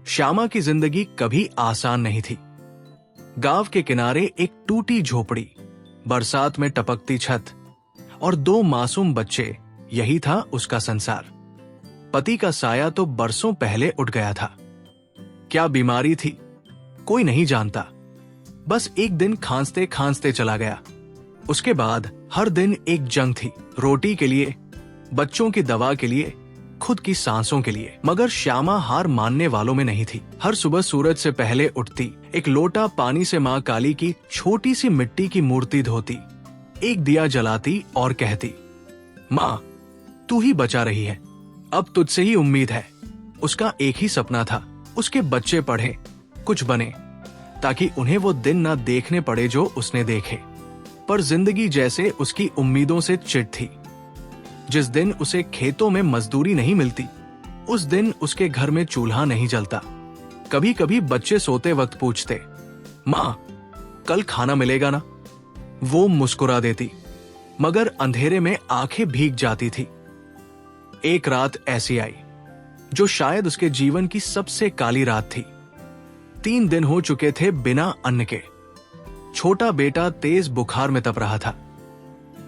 श्यामा की जिंदगी कभी आसान नहीं थी। गांव के किनारे एक टूटी झोपड़ी, बरसात में टपकती छत और 2 मासूम बच्चे, यही था उसका संसार। पति का साया तो बरसों पहले उठ गया था। क्या बीमारी थी कोई नहीं जानता, बस एक दिन खांसते खांसते चला गया। उसके बाद हर दिन एक जंग थी, रोटी के लिए, बच्चों की दवा के लिए, खुद की सांसों के लिए। मगर श्यामा हार मानने वालों में नहीं थी। हर सुबह सूरज से पहले उठती, एक लोटा पानी से माँ काली की छोटी सी मिट्टी की मूर्ति धोती, एक दिया जलाती और कहती, माँ तू ही बचा रही है, अब तुझसे ही उम्मीद है। उसका एक ही सपना था, उसके बच्चे पढ़े, कुछ बने, ताकि उन्हें वो दिन ना देखने पड़े जो उसने देखे। पर जिंदगी जैसे उसकी उम्मीदों से चिढ़ थी। जिस दिन उसे खेतों में मजदूरी नहीं मिलती, उस दिन उसके घर में चूल्हा नहीं जलता। कभी कभी बच्चे सोते वक्त पूछते, माँ कल खाना मिलेगा ना? वो मुस्कुरा देती, मगर अंधेरे में आंखें भीग जाती थी। एक रात ऐसी आई जो शायद उसके जीवन की सबसे काली रात थी। 3 दिन हो चुके थे बिना अन्न के। छोटा बेटा तेज बुखार में तप रहा था।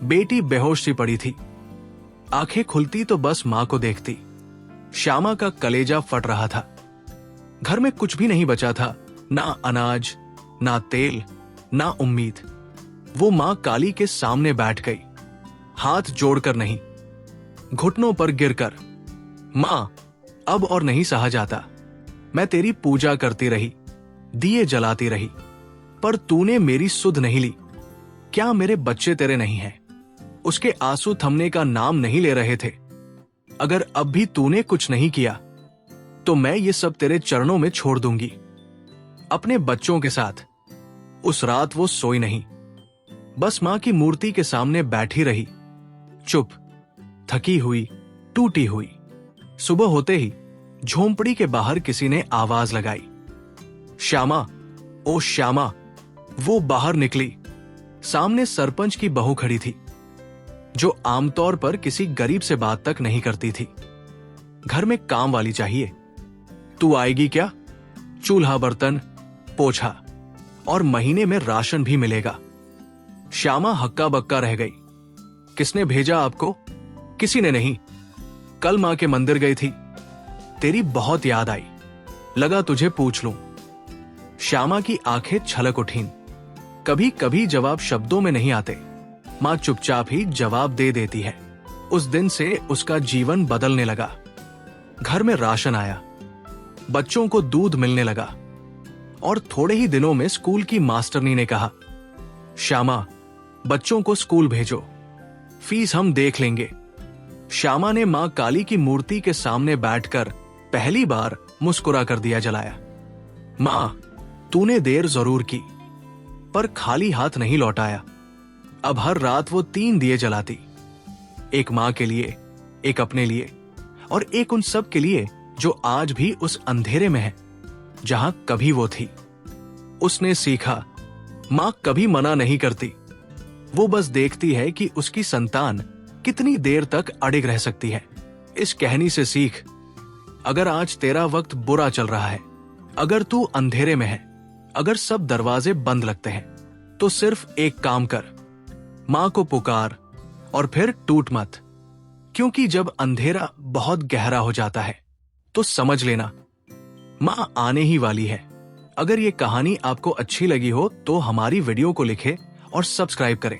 बेटी बेहोश सी पड़ी थी। आंखें खुलती तो बस मां को देखती। श्यामा का कलेजा फट रहा था। घर में कुछ भी नहीं बचा था, ना अनाज, ना तेल, ना उम्मीद। वो मां काली के सामने बैठ गई, हाथ जोड़कर नहीं, घुटनों पर गिरकर। मां अब और नहीं सहा जाता। मैं तेरी पूजा करती रही, दिए जलाती रही, पर तूने मेरी सुध नहीं ली। क्या मेरे बच्चे तेरे नहीं हैं? उसके आंसू थमने का नाम नहीं ले रहे थे। अगर अब भी तूने कुछ नहीं किया तो मैं ये सब तेरे चरणों में छोड़ दूंगी। अपने बच्चों के साथ उस रात वो सोई नहीं, बस मां की मूर्ति के सामने बैठी रही, चुप, थकी हुई, टूटी हुई। सुबह होते ही झोंपड़ी के बाहर किसी ने आवाज लगाई, श्यामा, ओ श्यामा। वो बाहर निकली। सामने सरपंच की बहू खड़ी थी, जो आमतौर पर किसी गरीब से बात तक नहीं करती थी। घर में काम वाली चाहिए। तू आएगी क्या? चूल्हा, बर्तन, पोछा और महीने में राशन भी मिलेगा। श्यामा हक्का बक्का रह गई। किसने भेजा आपको? किसी ने नहीं। कल मां के मंदिर गई थी, तेरी बहुत याद आई, लगा तुझे पूछ लूं। श्यामा की आंखें छलक उठीं। कभी कभी जवाब शब्दों में नहीं आते, मां चुपचाप ही जवाब दे देती है। उस दिन से उसका जीवन बदलने लगा। घर में राशन आया, बच्चों को दूध मिलने लगा और थोड़े ही दिनों में स्कूल की मास्टरनी ने कहा, श्यामा बच्चों को स्कूल भेजो, फीस हम देख लेंगे। श्यामा ने मां काली की मूर्ति के सामने बैठकर पहली बार मुस्कुरा कर दिया जलाया। मां तूने देर जरूर की, पर खाली हाथ नहीं लौटाया। अब हर रात वो 3 दिए जलाती, एक मां के लिए, एक अपने लिए और एक उन सब के लिए जो आज भी उस अंधेरे में है जहां कभी वो थी। उसने सीखा, मां कभी मना नहीं करती, वो बस देखती है कि उसकी संतान कितनी देर तक अडिग रह सकती है। इस कहानी से सीख, अगर आज तेरा वक्त बुरा चल रहा है, अगर तू अंधेरे में है, अगर सब दरवाजे बंद लगते हैं, तो सिर्फ एक काम कर, मां को पुकार और फिर टूट मत। क्योंकि जब अंधेरा बहुत गहरा हो जाता है तो समझ लेना मां आने ही वाली है। अगर ये कहानी आपको अच्छी लगी हो तो हमारी वीडियो को लिखें और सब्सक्राइब करें।